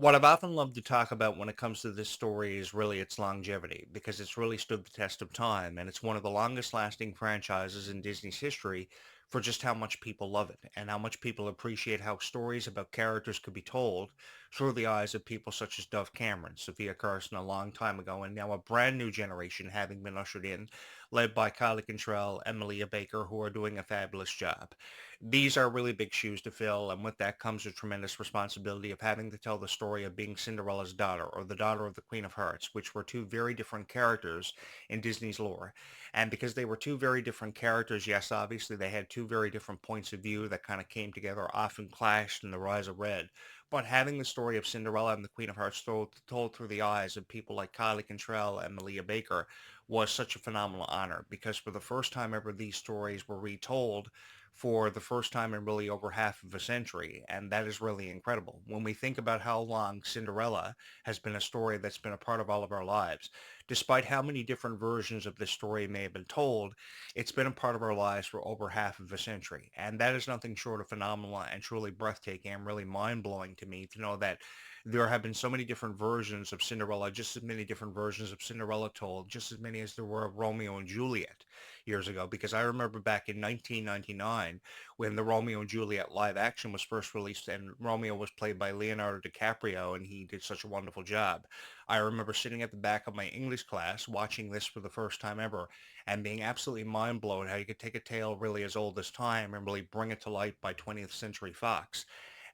What I've often loved to talk about when it comes to this story is really its longevity, because it's really stood the test of time, and it's one of the longest lasting franchises in Disney's history for just how much people love it and how much people appreciate how stories about characters could be told through the eyes of people such as Dove Cameron, Sophia Carson a long time ago, and now a brand new generation having been ushered in, led by Kylie Cantrell and Malia Baker, who are doing a fabulous job. These are really big shoes to fill, and with that comes a tremendous responsibility of having to tell the story of being Cinderella's daughter or the daughter of the Queen of Hearts, which were two very different characters in Disney's lore. And because they were two very different characters, yes, obviously they had two very different points of view that kind of came together, often clashed in The Rise of Red. But having the story of Cinderella and the Queen of Hearts told through the eyes of people like Kylie Cantrell and Malia Baker was such a phenomenal honor, because for the first time ever, these stories were retold for the first time in really over half of a century, and that is really incredible. When we think about how long Cinderella has been a story that's been a part of all of our lives, despite how many different versions of this story may have been told, it's been a part of our lives for over half of a century, and that is nothing short of phenomenal and truly breathtaking and really mind-blowing to me to know that there have been so many different versions of Cinderella, just as many different versions of Cinderella told, just as many as there were of Romeo and Juliet years ago, because I remember back in 1999 when the Romeo and Juliet live action was first released and Romeo was played by Leonardo DiCaprio and he did such a wonderful job. I remember sitting at the back of my English class watching this for the first time ever and being absolutely mind blown how you could take a tale really as old as time and really bring it to light by 20th Century Fox.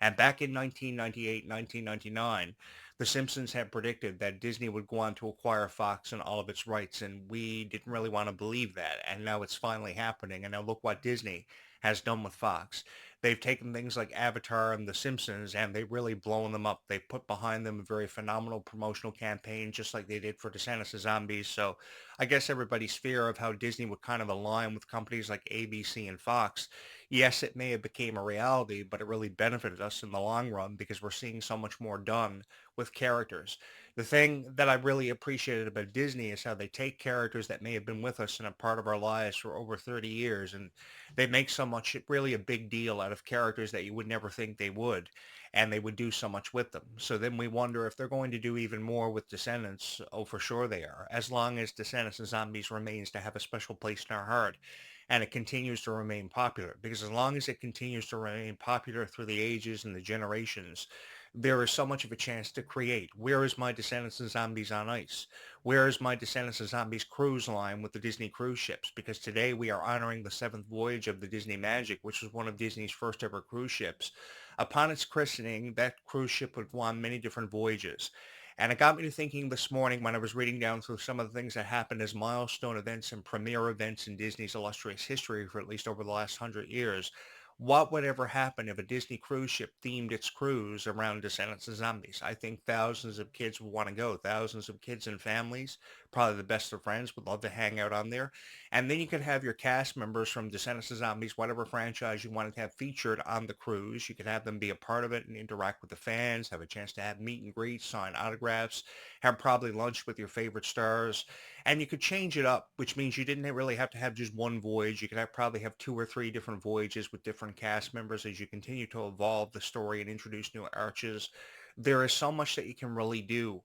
And back in 1998, 1999, The Simpsons had predicted that Disney would go on to acquire Fox and all of its rights, and we didn't really want to believe that. And now it's finally happening. And now look what Disney has done with Fox. They've taken things like Avatar and The Simpsons and they've really blown them up. They put behind them a very phenomenal promotional campaign, just like they did for Descendants of Zombies. So I guess everybody's fear of how Disney would kind of align with companies like ABC and Fox, yes, it may have became a reality, but it really benefited us in the long run because we're seeing so much more done with characters. The thing that I really appreciated about Disney is how they take characters that may have been with us and a part of our lives for over 30 years, and they make so much, really a big deal out of characters that you would never think they would, and they would do so much with them. So then we wonder if they're going to do even more with Descendants. Oh, for sure they are, as long as Descendants and Zombies remains to have a special place in our heart and it continues to remain popular. Because as long as it continues to remain popular through the ages and the generations, there is so much of a chance to create. Where is my Descendants and Zombies on Ice? Where is my Descendants and Zombies cruise line with the Disney cruise ships? Because today we are honoring the seventh voyage of the Disney Magic, which was one of Disney's first ever cruise ships. Upon its christening, that cruise ship would go on many different voyages. And it got me to thinking this morning when I was reading down through some of the things that happened as milestone events and premier events in Disney's illustrious history for at least over the last 100 years. What would ever happen if a Disney cruise ship themed its cruise around Descendants of Zombies? I think thousands of kids would want to go. Thousands of kids and families, probably the best of friends, would love to hang out on there. And then you could have your cast members from Descendants of Zombies, whatever franchise you wanted to have featured on the cruise. You could have them be a part of it and interact with the fans, have a chance to have meet and greets, sign autographs, have probably lunch with your favorite stars. And you could change it up, which means you didn't really have to have just one voyage. You could probably have two or three different voyages with different cast members as you continue to evolve the story and introduce new arches. There is so much that you can really do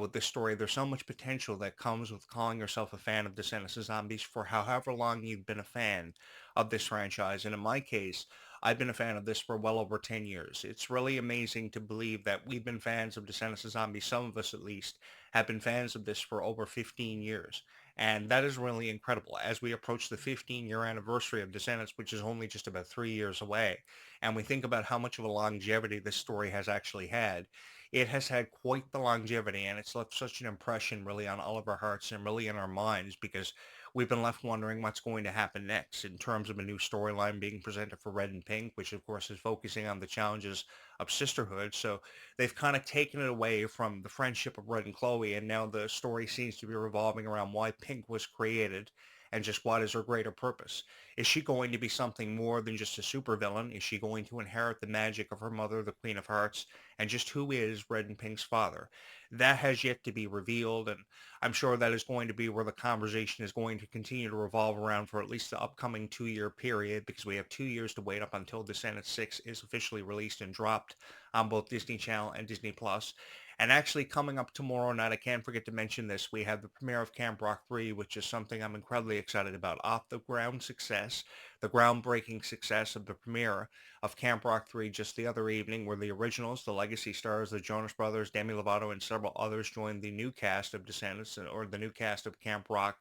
with this story. There's so much potential that comes with calling yourself a fan of Descendants of Zombies for however long you've been a fan of this franchise. And in my case, I've been a fan of this for well over 10 years. It's really amazing to believe that we've been fans of Descendants of Zombies, some of us at least, have been fans of this for over 15 years. And that is really incredible as we approach the 15-year anniversary of Descendants, which is only just about 3 years away. And we think about how much of a longevity this story has actually had. It has had quite the longevity and it's left such an impression really on all of our hearts and really in our minds because we've been left wondering what's going to happen next in terms of a new storyline being presented for Red and Pink, which of course is focusing on the challenges of sisterhood. So they've kind of taken it away from the friendship of Red and Chloe, and now the story seems to be revolving around why Pink was created and just what is her greater purpose? Is she going to be something more than just a supervillain? Is she going to inherit the magic of her mother, the Queen of Hearts? And just who is Red and Pink's father? That has yet to be revealed, and I'm sure that is going to be where the conversation is going to continue to revolve around for at least the upcoming 2-year period, because we have 2 years to wait up until Descendants 6 is officially released and dropped on both Disney Channel and Disney Plus. And actually, coming up tomorrow night, I can't forget to mention this, we have the premiere of Camp Rock 3, which is something I'm incredibly excited about. Off the ground success, the groundbreaking success of the premiere of Camp Rock 3 just the other evening, where the originals, the legacy stars, the Jonas Brothers, Demi Lovato, and several others joined the new cast of Descendants, or the new cast of Camp Rock.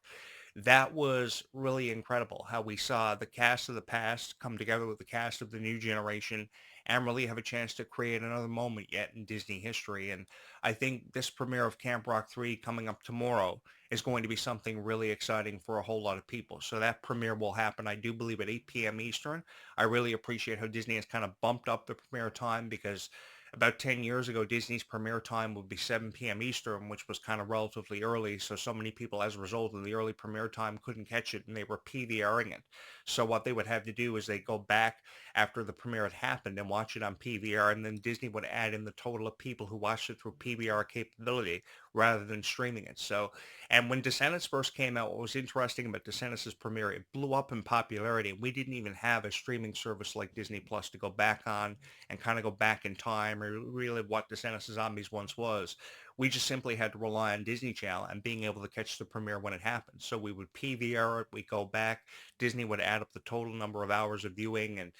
That was really incredible how we saw the cast of the past come together with the cast of the new generation and really have a chance to create another moment yet in Disney history. And I think this premiere of Camp Rock 3 coming up tomorrow is going to be something really exciting for a whole lot of people. So that premiere will happen, I do believe, at 8 p.m. Eastern. I really appreciate how Disney has kind of bumped up the premiere time, because about 10 years ago, Disney's premiere time would be 7 p.m. Eastern, which was kind of relatively early. So many people, as a result of the early premiere time, couldn't catch it, and they were PVRing it. So what they would have to do is they go back after the premiere had happened and watch it on PVR, and then Disney would add in the total of people who watched it through PVR capability rather than streaming it. So, and when Descendants first came out, what was interesting about Descendants' premiere, it blew up in popularity. We didn't even have a streaming service like Disney Plus to go back on and kind of go back in time or relive what Descendants of Zombies once was. We just simply had to rely on Disney Channel and being able to catch the premiere when it happened. So we would PVR it, we go back, Disney would add up the total number of hours of viewing, and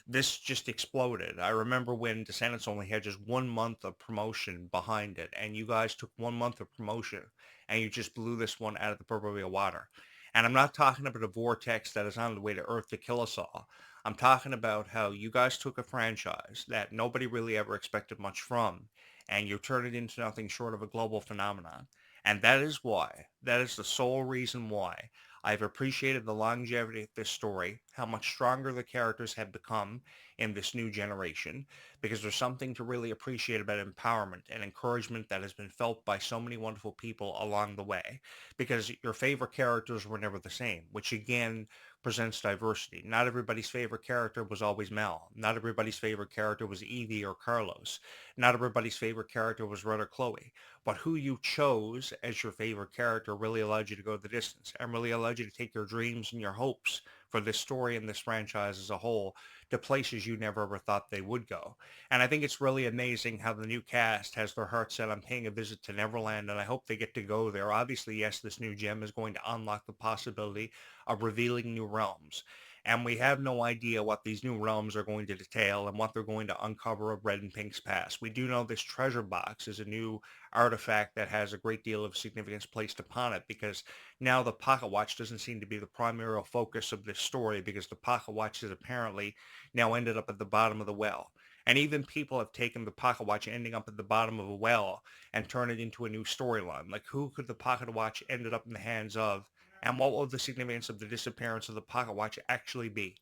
this just exploded. I remember when Descendants only had just 1 month of promotion behind it, and you guys took 1 month of promotion and you just blew this one out of the proverbial water. And I'm not talking about a vortex that is on the way to Earth to kill us all. I'm talking about how you guys took a franchise that nobody really ever expected much from, and you turned it into nothing short of a global phenomenon. And that is why, that is the sole reason why I've appreciated the longevity of this story, how much stronger the characters have become in this new generation, because there's something to really appreciate about empowerment and encouragement that has been felt by so many wonderful people along the way, because your favorite characters were never the same, which again presents diversity. Not everybody's favorite character was always Mel. Not everybody's favorite character was Evie or Carlos. Not everybody's favorite character was Red or Chloe. But who you chose as your favorite character really allowed you to go the distance and really allowed you to take your dreams and your hopes for this story and this franchise as a whole to places you never ever thought they would go. And I think it's really amazing how the new cast has their heart set on paying a visit to Neverland, and I hope they get to go there. Obviously, yes, this new gem is going to unlock the possibility of revealing new realms. And we have no idea what these new realms are going to detail and what they're going to uncover of Red and Pink's past. We do know this treasure box is a new artifact that has a great deal of significance placed upon it, because now the pocket watch doesn't seem to be the primary focus of this story, because the pocket watch has apparently now ended up at the bottom of the well. And even people have taken the pocket watch ending up at the bottom of a well and turned it into a new storyline. Like, who could the pocket watch ended up in the hands of? And what will the significance of the disappearance of the pocket watch actually be?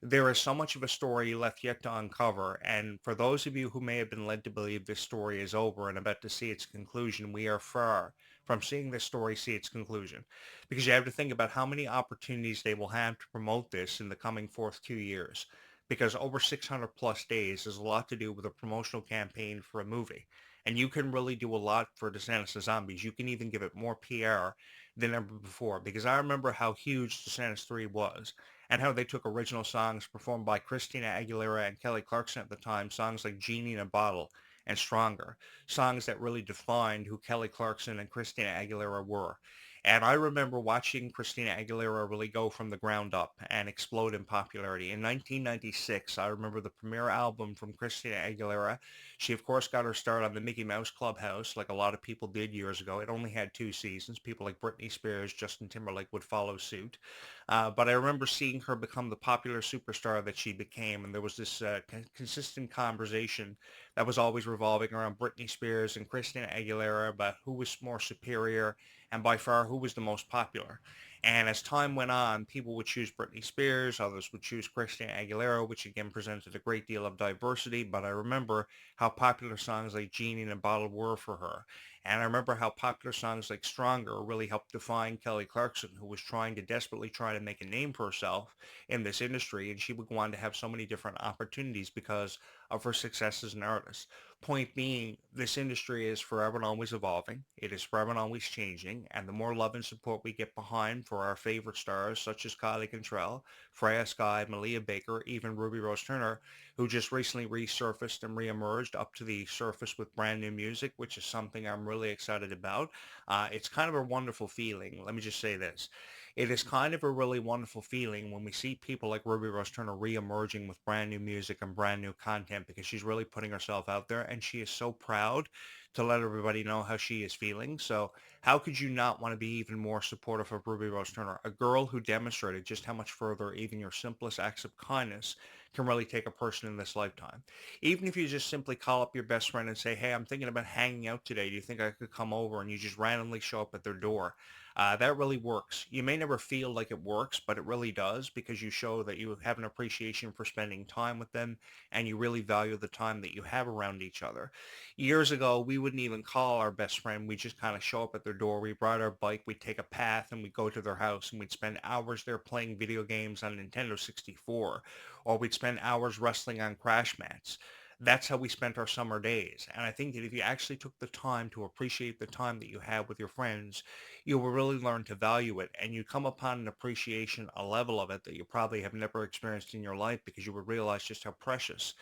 There is so much of a story left yet to uncover, and for those of you who may have been led to believe this story is over and about to see its conclusion, we are far from seeing this story see its conclusion. Because you have to think about how many opportunities they will have to promote this in the coming fourth 2 years. Because over 600 plus days is a lot to do with a promotional campaign for a movie. And you can really do a lot for Descendants of Zombies. You can even give it more PR than ever before. Because I remember how huge Descendants 3 was, and how they took original songs performed by Christina Aguilera and Kelly Clarkson at the time, songs like Genie in a Bottle and Stronger, songs that really defined who Kelly Clarkson and Christina Aguilera were. And I remember watching Christina Aguilera really go from the ground up and explode in popularity. In 1996, I remember the premiere album from Christina Aguilera. She, of course, got her start on the Mickey Mouse Clubhouse, like a lot of people did years ago. It only had 2 seasons. People like Britney Spears, Justin Timberlake would follow suit. But I remember seeing her become the popular superstar that she became, and there was this consistent conversation that was always revolving around Britney Spears and Christina Aguilera about who was more superior and by far who was the most popular. And as time went on, people would choose Britney Spears, others would choose Christina Aguilera, which again presented a great deal of diversity. But I remember how popular songs like Genie and a Bottle were for her. And I remember how popular songs like Stronger really helped define Kelly Clarkson, who was trying to desperately try to make a name for herself in this industry. And she would go on to have so many different opportunities because of her success as an artist. Point being, this industry is forever and always evolving. It is forever and always changing. And the more love and support we get behind for our favorite stars, such as Kylie Cantrell, Freya Sky, Malia Baker, even Ruby Rose Turner, who just recently resurfaced and reemerged up to the surface with brand new music, which is something I'm really excited about. It's kind of a wonderful feeling. Let me just say this. It is kind of a really wonderful feeling when we see people like Ruby Rose Turner re-emerging with brand new music and brand new content because she's really putting herself out there and she is so proud to let everybody know how she is feeling. So how could you not want to be even more supportive of Ruby Rose Turner, a girl who demonstrated just how much further even your simplest acts of kindness can really take a person in this lifetime. Even if you just simply call up your best friend and say, hey, I'm thinking about hanging out today. Do you think I could come over? And you just randomly show up at their door. That really works. You may never feel like it works, but it really does because you show that you have an appreciation for spending time with them and you really value the time that you have around each other. Years ago, we wouldn't even call our best friend. We just kind of show up at their door. We ride our bike, we'd take a path, and we'd go to their house, and we'd spend hours there playing video games on Nintendo 64, or we'd spend hours wrestling on crash mats. That's how we spent our summer days. And I think that if you actually took the time to appreciate the time that you have with your friends, you will really learn to value it. And you come upon an appreciation, a level of it that you probably have never experienced in your life because you would realize just how precious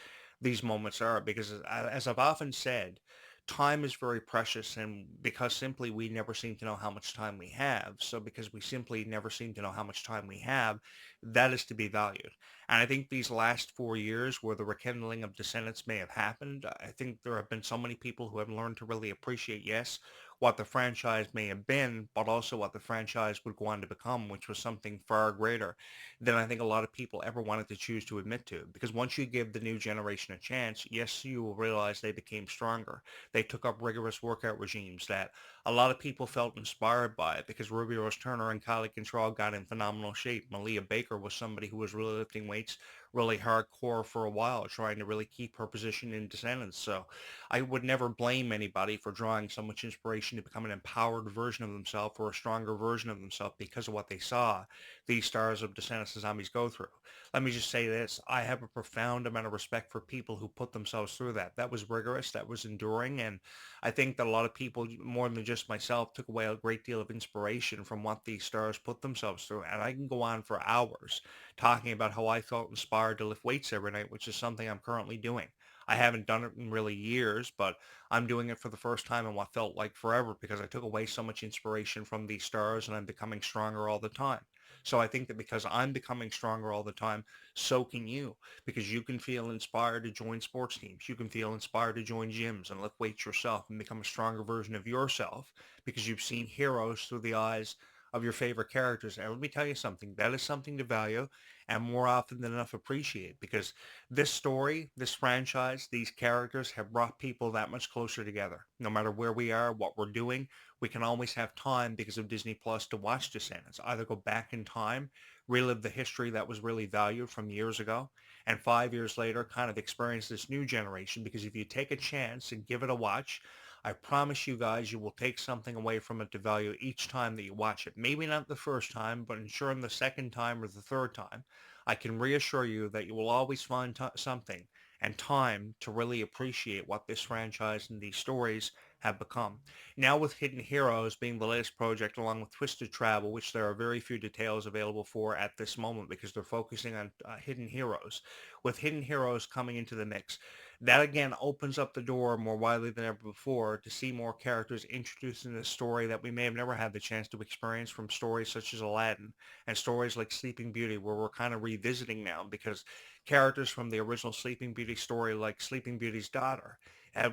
these moments are. Because as I've often said, time is very precious and because simply we never seem to know how much time we have. So because we simply never seem to know how much time we have, that is to be valued. And I think these last 4 years where the rekindling of Descendants may have happened, I think there have been so many people who have learned to really appreciate, yes, what the franchise may have been, but also what the franchise would go on to become, which was something far greater than I think a lot of people ever wanted to choose to admit to. Because once you give the new generation a chance, yes, you will realize they became stronger. They took up rigorous workout regimes that a lot of people felt inspired by it because Ruby Rose Turner and Kylie Control got in phenomenal shape. Malia Baker was somebody who was really lifting weights really hardcore for a while, trying to really keep her position in Descendants. So I would never blame anybody for drawing so much inspiration to become an empowered version of themselves or a stronger version of themselves because of what they saw these stars of Descendants and Zombies go through. Let me just say this. I have a profound amount of respect for people who put themselves through that. That was rigorous. That was enduring. And I think that a lot of people, more than just myself, took away a great deal of inspiration from what these stars put themselves through. And I can go on for hours talking about how I felt inspired to lift weights every night, which is something I'm currently doing. I haven't done it in really years, but I'm doing it for the first time in what felt like forever because I took away so much inspiration from these stars and I'm becoming stronger all the time. So I think that because I'm becoming stronger all the time, so can you, because you can feel inspired to join sports teams. You can feel inspired to join gyms and lift weights yourself and become a stronger version of yourself because you've seen heroes through the eyes of your favorite characters. And let me tell you something, that is something to value and more often than enough appreciate because this story, this franchise, these characters have brought people that much closer together. No matter where we are, what we're doing, we can always have time because of Disney Plus to watch Descendants. Either go back in time, relive the history that was really valued from years ago, and 5 years later kind of experience this new generation because if you take a chance and give it a watch, I promise you guys you will take something away from it to value each time that you watch it. Maybe not the first time, but ensuring the second time or the third time. I can reassure you that you will always find something and time to really appreciate what this franchise and these stories have become. Now with Hidden Heroes being the latest project along with Twisted Travel, which there are very few details available for at this moment because they're focusing on Hidden Heroes. With Hidden Heroes coming into the mix, that again opens up the door more widely than ever before to see more characters introduced in the story that we may have never had the chance to experience from stories such as Aladdin and stories like Sleeping Beauty where we're kind of revisiting now because characters from the original Sleeping Beauty story like Sleeping Beauty's daughter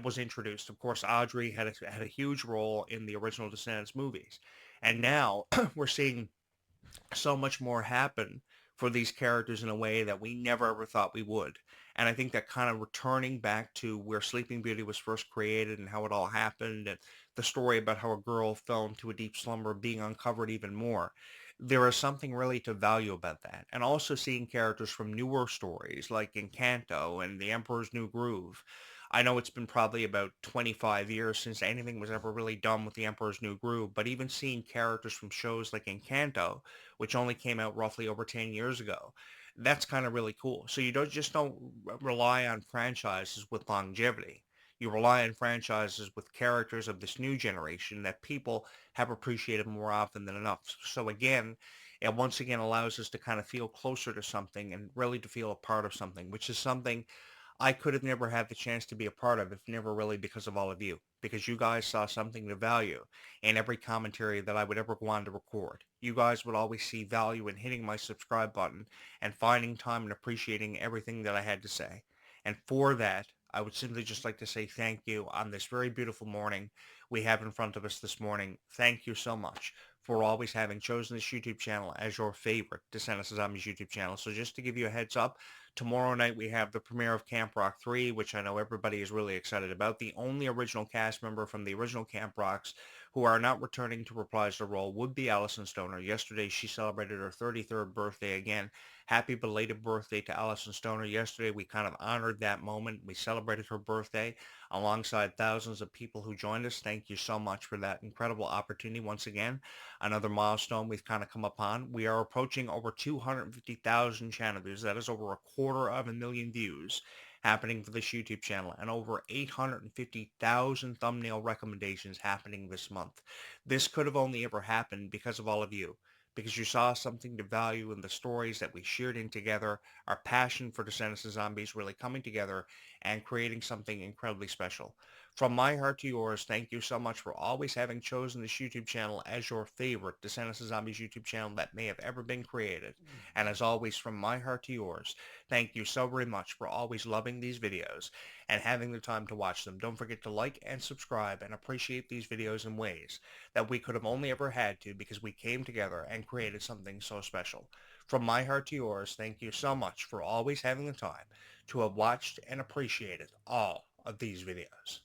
was introduced. Of course, Audrey had a huge role in the original Descendants movies. And now we're seeing so much more happen for these characters in a way that we never ever thought we would. And I think that kind of returning back to where Sleeping Beauty was first created and how it all happened, and the story about how a girl fell into a deep slumber being uncovered even more. There is something really to value about that. And also seeing characters from newer stories like Encanto and The Emperor's New Groove. I know it's been probably about 25 years since anything was ever really done with The Emperor's New Groove, but even seeing characters from shows like Encanto, which only came out roughly over 10 years ago, that's kind of really cool. So you don't rely on franchises with longevity. You rely on franchises with characters of this new generation that people have appreciated more often than enough. So again, it once again allows us to kind of feel closer to something and really to feel a part of something, which is something I could have never had the chance to be a part of if never really because of all of you, because you guys saw something to value in every commentary that I would ever go on to record. You guys would always see value in hitting my subscribe button and finding time and appreciating everything that I had to say. And for that, I would simply just like to say thank you on this very beautiful morning we have in front of us this morning. Thank you so much for always having chosen this YouTube channel as your favorite Descendants of Zombies YouTube channel. So just to give you a heads up, tomorrow night we have the premiere of Camp Rock 3, which I know everybody is really excited about. The only original cast member from the original Camp Rocks who are not returning to reprise the role would be Allison Stoner. Yesterday she celebrated her 33rd birthday again. Happy belated birthday to Allison Stoner. Yesterday we kind of honored that moment. We celebrated her birthday alongside thousands of people who joined us. Thank you so much for that incredible opportunity once again. Another milestone we've kind of come upon. We are approaching over 250,000 channel views. That is over a quarter of a million views happening for this YouTube channel and over 850,000 thumbnail recommendations happening this month. This could have only ever happened because of all of you, because you saw something to value in the stories that we shared in together, our passion for Descendants of Zombies really coming together and creating something incredibly special. From my heart to yours, thank you so much for always having chosen this YouTube channel as your favorite Descendants of Zombies YouTube channel that may have ever been created. And as always, from my heart to yours, thank you so very much for always loving these videos and having the time to watch them. Don't forget to like and subscribe and appreciate these videos in ways that we could have only ever had to because we came together and created something so special. From my heart to yours, thank you so much for always having the time to have watched and appreciated all of these videos.